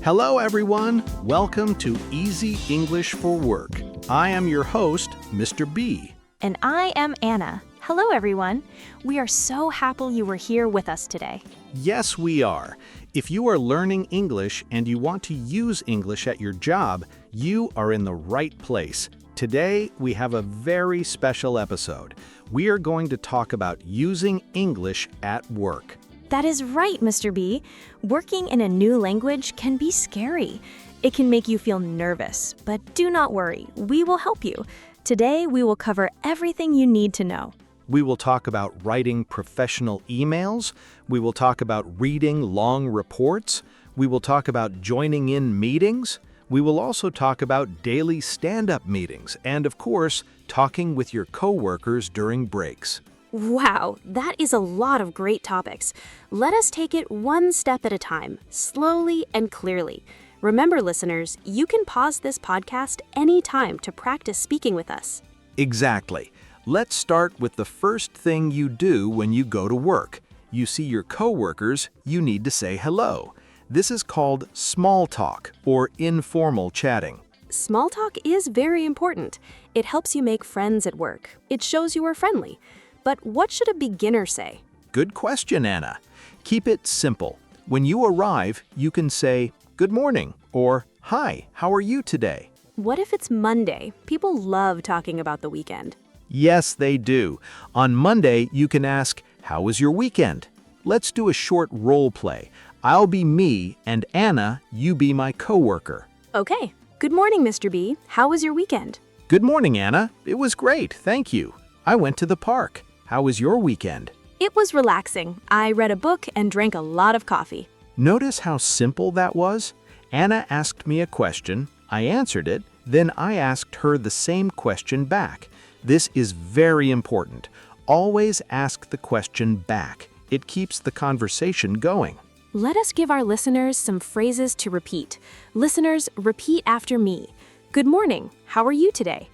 Hello, everyone. Welcome to Easy English for Work. I am your host, MrB. And I am Anna. Hello, everyone. We are so happy you were here with us today. Yes, we are. If you are learning English and you want to use English at your job, you are in the right place. Today, we have a very special episode. We are going to talk about using English at work. That is right, Mr. B. Working in a new language can be scary. It can make you feel nervous, but do not worry. We will help you. Today, we will cover everything you need to know. We will talk about writing professional emails. We will talk about reading long reports. We will talk about joining in meetings. We will also talk about daily stand-up meetings and, of course, talking with your coworkers during breaks. Wow, that is a lot of great topics. Let us take it one step at a time, slowly and clearly. Remember, listeners, you can pause this podcast anytime to practice speaking with us. Exactly. Let's start with the first thing you do when you go to work. You see your coworkers, you need to say hello. This is called small talk or informal chatting. Small talk is very important. It helps you make friends at work. It shows you are friendly. But what should a beginner say? Good question, Anna. Keep it simple. When you arrive, you can say, "Good morning," or "Hi, how are you today?" What if it's Monday? People love talking about the weekend. Yes, they do. On Monday, you can ask, "How was your weekend?" Let's do a short role play. I'll be me, and Anna, you be my coworker. Okay. Good morning, Mr. B. How was your weekend? Good morning, Anna. It was great, thank you. I went to the park. How was your weekend? It was relaxing. I read a book and drank a lot of coffee. Notice how simple that was? Anna asked me a question, I answered it, then I asked her the same question back. This is very important. Always ask the question back. It keeps the conversation going. Let us give our listeners some phrases to repeat. Listeners, repeat after me. Good morning. How are you today?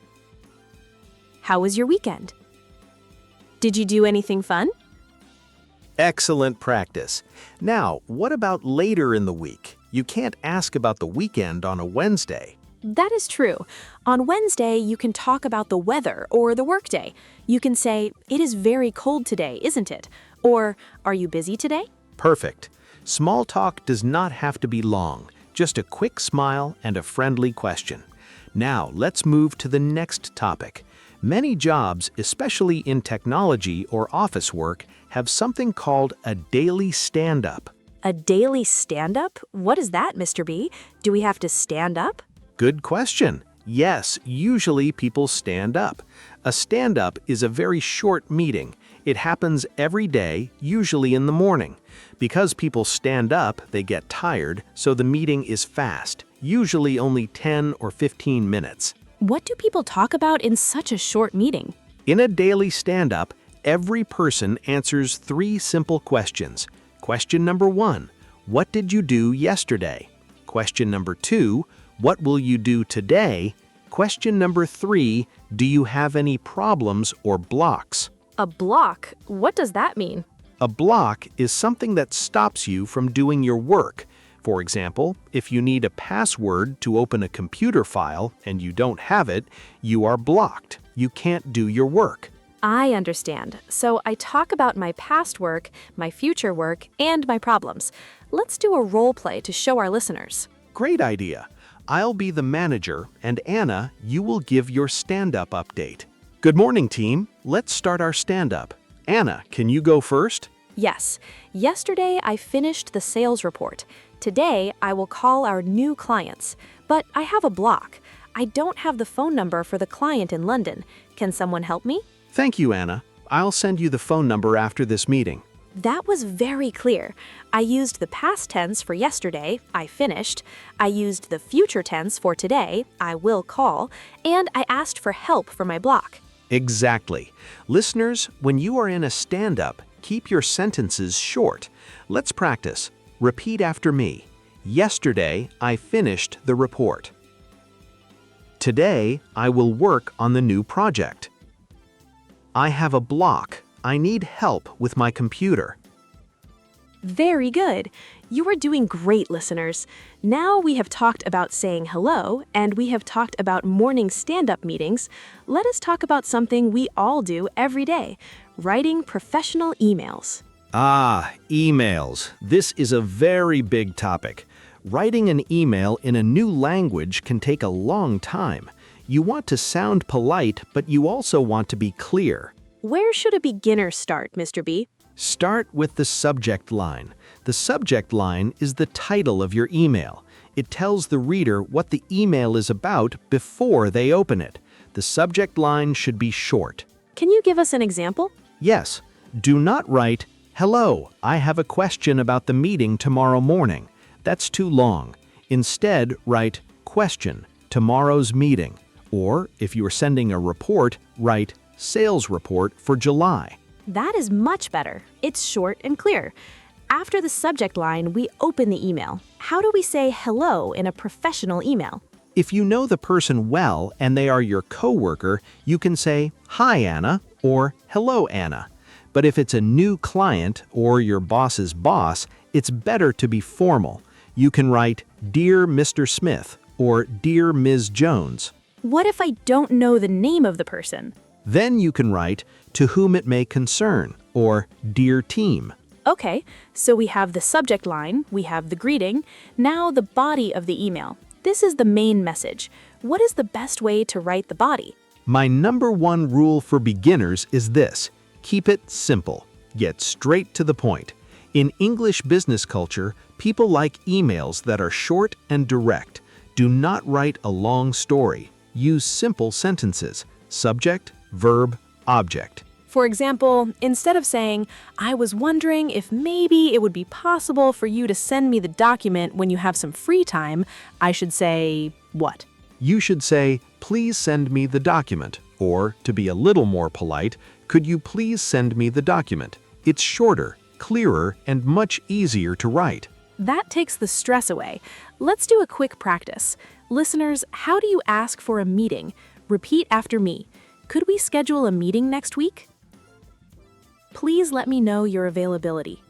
How was your weekend? Did you do anything fun? Excellent practice. Now, what about later in the week? You can't ask about the weekend on a Wednesday. That is true. On Wednesday, you can talk about the weather or the workday. You can say, "It is very cold today, isn't it?" Or, "Are you busy today?" Perfect. Small talk does not have to be long. Just a quick smile and a friendly question. Now, let's move to the next topic. Many jobs, especially in technology or office work, have something called a daily stand-up. A daily stand-up? What is that, Mr. B? Do we have to stand up? Good question. Yes, usually people stand up. A stand-up is a very short meeting. It happens every day, usually in the morning. Because people stand up, they get tired, so the meeting is fast, usually only 10 or 15 minutes. What do people talk about in such a short meeting? In a daily stand-up, every person answers 3 simple questions. Question number 1, what did you do yesterday? Question number 2, what will you do today? Question number 3, do you have any problems or blocks? A block? What does that mean? A block is something that stops you from doing your work. For example, if you need a password to open a computer file and you don't have it, you are blocked. You can't do your work. I understand. So I talk about my past work, my future work, and my problems. Let's do a role play to show our listeners. Great idea. I'll be the manager, and Anna, you will give your stand-up update. Good morning, team. Let's start our stand-up. Anna, can you go first? Yes. Yesterday, I finished the sales report. Today, I will call our new clients. But I have a block. I don't have the phone number for the client in London. Can someone help me? Thank you, Anna. I'll send you the phone number after this meeting. That was very clear. I used the past tense for yesterday, I finished. I used the future tense for today, I will call. And I asked for help for my block. Exactly. Listeners, when you are in a stand-up, keep your sentences short. Let's practice. Repeat after me. Yesterday, I finished the report. Today, I will work on the new project. I have a block. I need help with my computer. Very good. You are doing great, listeners. Now we have talked about saying hello, and we have talked about morning stand-up meetings. Let us talk about something we all do every day, writing professional emails. Ah, emails. This is a very big topic. Writing an email in a new language can take a long time. You want to sound polite, but you also want to be clear. Where should a beginner start, Mr. B? Start with the subject line. The subject line is the title of your email. It tells the reader what the email is about before they open it. The subject line should be short. Can you give us an example? Yes. Do not write, "Hello, I have a question about the meeting tomorrow morning." That's too long. Instead, write, "Question, tomorrow's meeting." Or, if you are sending a report, write, "Sales report for July." That is much better. It's short and clear. After the subject line, we open the email. How do we say hello in a professional email? If you know the person well and they are your coworker, you can say, "Hi, Anna," or "Hello, Anna." But if it's a new client or your boss's boss, it's better to be formal. You can write, "Dear Mr. Smith," or "Dear Ms. Jones." What if I don't know the name of the person? Then you can write, "To whom it may concern," or "Dear team." Okay, so we have the subject line, we have the greeting, now the body of the email. This is the main message. What is the best way to write the body? My number one rule for beginners is this: keep it simple. Get straight to the point. In English business culture, people like emails that are short and direct. Do not write a long story. Use simple sentences: subject, verb, object. For example, instead of saying, "I was wondering if maybe it would be possible for you to send me the document when you have some free time," I should say, what? You should say, "Please send me the document," or, to be a little more polite, "Could you please send me the document?" It's shorter, clearer, and much easier to write. That takes the stress away. Let's do a quick practice. Listeners, how do you ask for a meeting? Repeat after me. Could we schedule a meeting next week? Please let me know your availability.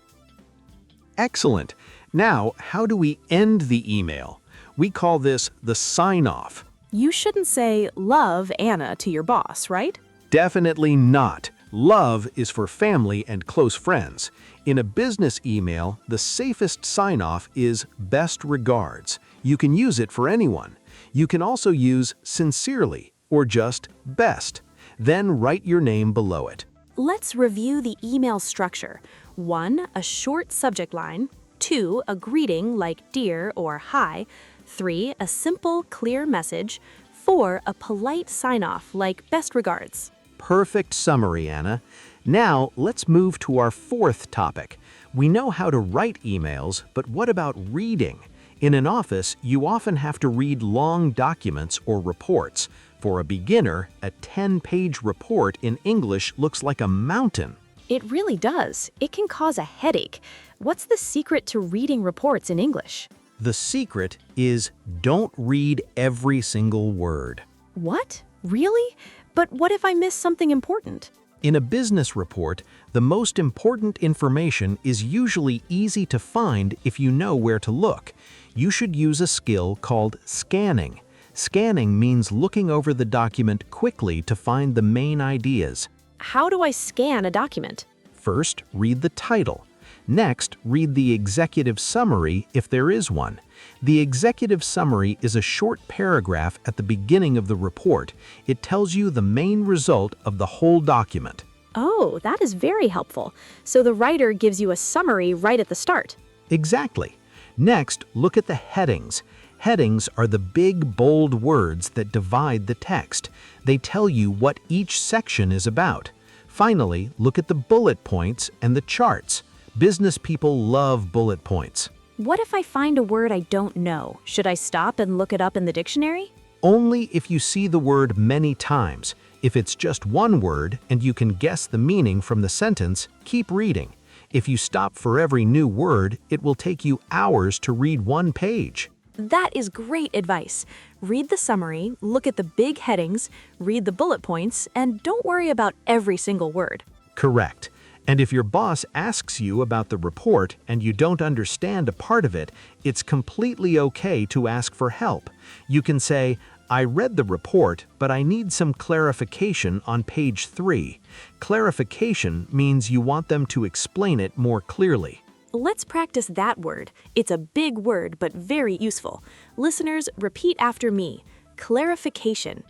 Excellent. Now, how do we end the email? We call this the sign-off. You shouldn't say, "Love, Anna," to your boss, right? Definitely not. Love is for family and close friends. In a business email, the safest sign-off is "Best regards." You can use it for anyone. You can also use "Sincerely" or just "Best." Then write your name below it. Let's review the email structure. 1, a short subject line. 2, a greeting like "Dear" or "Hi." 3, a simple, clear message. 4, a polite sign-off like "Best regards." Perfect summary, Anna. Now, let's move to our fourth topic. We know how to write emails, but what about reading? In an office, you often have to read long documents or reports. For a beginner, a 10-page report in English looks like a mountain. It really does. It can cause a headache. What's the secret to reading reports in English? The secret is don't read every single word. What? Really? But what if I miss something important? In a business report, the most important information is usually easy to find if you know where to look. You should use a skill called scanning. Scanning means looking over the document quickly to find the main ideas. How do I scan a document? First, read the title. Next, read the executive summary if there is one. The executive summary is a short paragraph at the beginning of the report. It tells you the main result of the whole document. Oh, that is very helpful. So the writer gives you a summary right at the start. Exactly. Next, look at the headings. Headings are the big, bold words that divide the text. They tell you what each section is about. Finally, look at the bullet points and the charts. Business people love bullet points. What if I find a word I don't know? Should I stop and look it up in the dictionary? Only if you see the word many times. If it's just one word and you can guess the meaning from the sentence, keep reading. If you stop for every new word, it will take you hours to read one page. That is great advice. Read the summary, look at the big headings, read the bullet points, and don't worry about every single word. Correct. And if your boss asks you about the report and you don't understand a part of it, it's completely okay to ask for help. You can say, I read the report, but I need some clarification on page 3. Clarification means you want them to explain it more clearly. Let's practice that word. It's a big word, but very useful. Listeners, repeat after me. Clarification.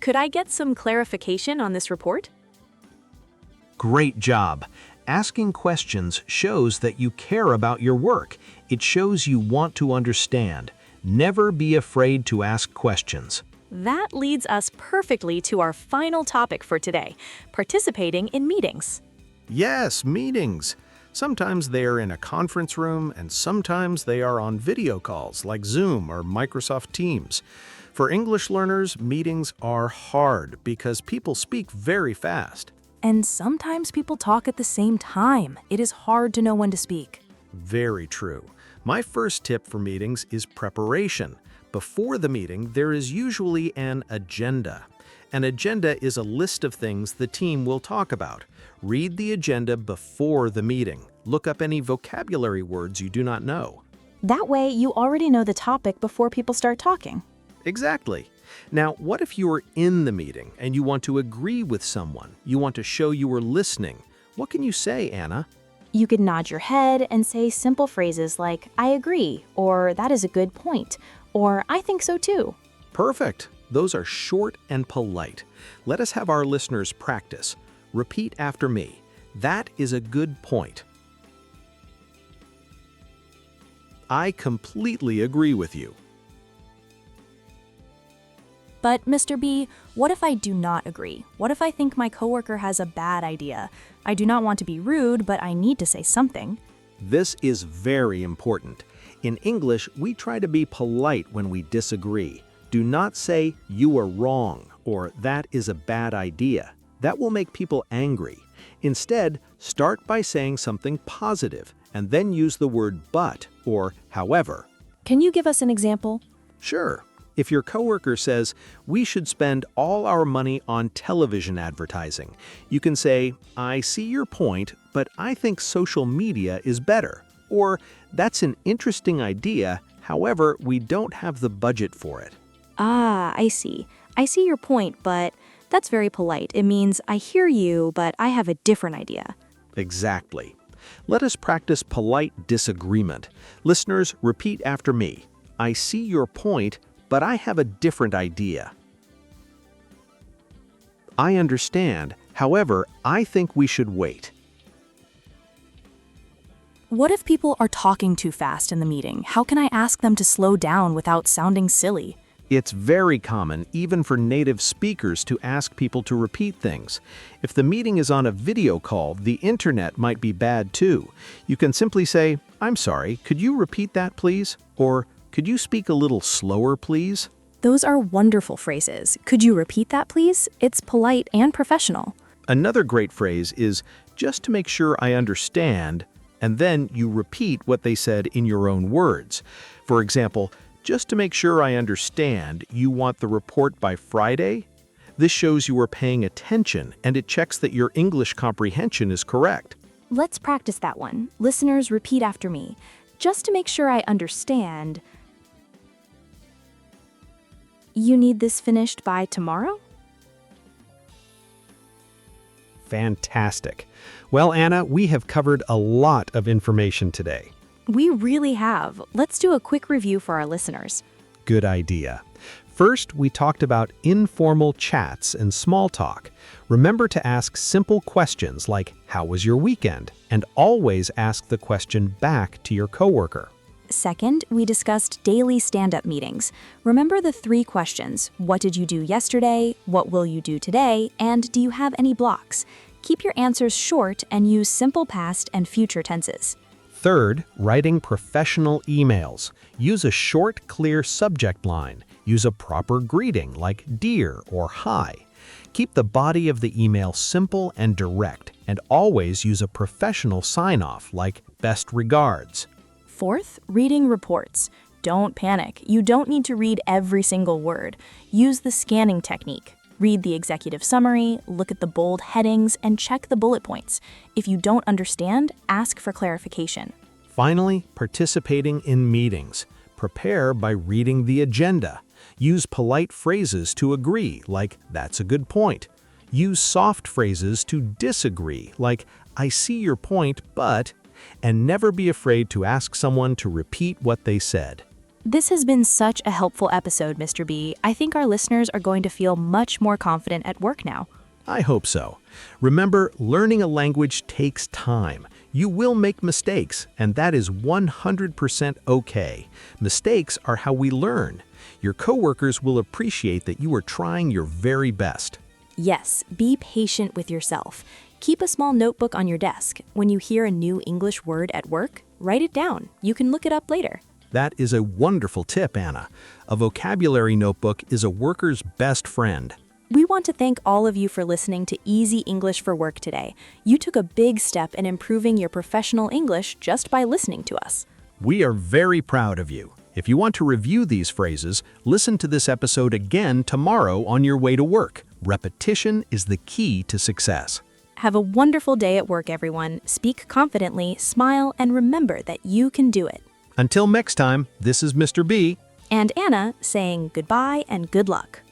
Could I get some clarification on this report? Great job. Asking questions shows that you care about your work. It shows you want to understand. Never be afraid to ask questions. That leads us perfectly to our final topic for today, participating in meetings. Yes, meetings. Sometimes they are in a conference room and sometimes they are on video calls like Zoom or Microsoft Teams. For English learners, meetings are hard because people speak very fast. And sometimes people talk at the same time. It is hard to know when to speak. Very true. My first tip for meetings is preparation. Before the meeting, there is usually an agenda. An agenda is a list of things the team will talk about. Read the agenda before the meeting. Look up any vocabulary words you do not know. That way, you already know the topic before people start talking. Exactly. Now, what if you are in the meeting and you want to agree with someone? You want to show you are listening. What can you say, Anna? You could nod your head and say simple phrases like, I agree, or that is a good point, or I think so too. Perfect. Those are short and polite. Let us have our listeners practice. Repeat after me. That is a good point. I completely agree with you. But, Mr. B, what if I do not agree? What if I think my coworker has a bad idea? I do not want to be rude, but I need to say something. This is very important. In English, we try to be polite when we disagree. Do not say, you are wrong, or that is a bad idea. That will make people angry. Instead, start by saying something positive, and then use the word but or however. Can you give us an example? Sure. If your coworker says, we should spend all our money on television advertising, you can say, I see your point, but I think social media is better. Or, that's an interesting idea, however, we don't have the budget for it. Ah, I see. I see your point, but that's very polite. It means I hear you, but I have a different idea. Exactly. Let us practice polite disagreement. Listeners, repeat after me. I see your point, but I have a different idea. I understand. However, I think we should wait. What if people are talking too fast in the meeting? How can I ask them to slow down without sounding silly? It's very common, even for native speakers, to ask people to repeat things. If the meeting is on a video call, the internet might be bad too. You can simply say, I'm sorry, could you repeat that please? Or, could you speak a little slower, please? Those are wonderful phrases. Could you repeat that, please? It's polite and professional. Another great phrase is, just to make sure I understand, and then you repeat what they said in your own words. For example, just to make sure I understand, you want the report by Friday? This shows you are paying attention, and it checks that your English comprehension is correct. Let's practice that one. Listeners, repeat after me. Just to make sure I understand, you need this finished by tomorrow? Fantastic. Well, Anna, we have covered a lot of information today. We really have. Let's do a quick review for our listeners. Good idea. First, we talked about informal chats and small talk. Remember to ask simple questions like, how was your weekend? And always ask the question back to your coworker. Second, we discussed daily stand-up meetings. Remember the 3 questions. What did you do yesterday? What will you do today? And do you have any blocks? Keep your answers short and use simple past and future tenses. Third, writing professional emails. Use a short, clear subject line. Use a proper greeting like dear or hi. Keep the body of the email simple and direct, and always use a professional sign-off like best regards. Fourth, reading reports. Don't panic. You don't need to read every single word. Use the scanning technique. Read the executive summary, look at the bold headings, and check the bullet points. If you don't understand, ask for clarification. Finally, participating in meetings. Prepare by reading the agenda. Use polite phrases to agree, like, "That's a good point." Use soft phrases to disagree, like, "I see your point, but..." And never be afraid to ask someone to repeat what they said. This has been such a helpful episode, Mr. B. I think our listeners are going to feel much more confident at work now. I hope so. Remember, learning a language takes time. You will make mistakes, and that is 100% okay. Mistakes are how we learn. Your coworkers will appreciate that you are trying your very best. Yes, be patient with yourself. Keep a small notebook on your desk. When you hear a new English word at work, write it down. You can look it up later. That is a wonderful tip, Anna. A vocabulary notebook is a worker's best friend. We want to thank all of you for listening to Easy English for Work today. You took a big step in improving your professional English just by listening to us. We are very proud of you. If you want to review these phrases, listen to this episode again tomorrow on your way to work. Repetition is the key to success. Have a wonderful day at work, everyone. Speak confidently, smile, and remember that you can do it. Until next time, this is Mr. B and Anna saying goodbye and good luck.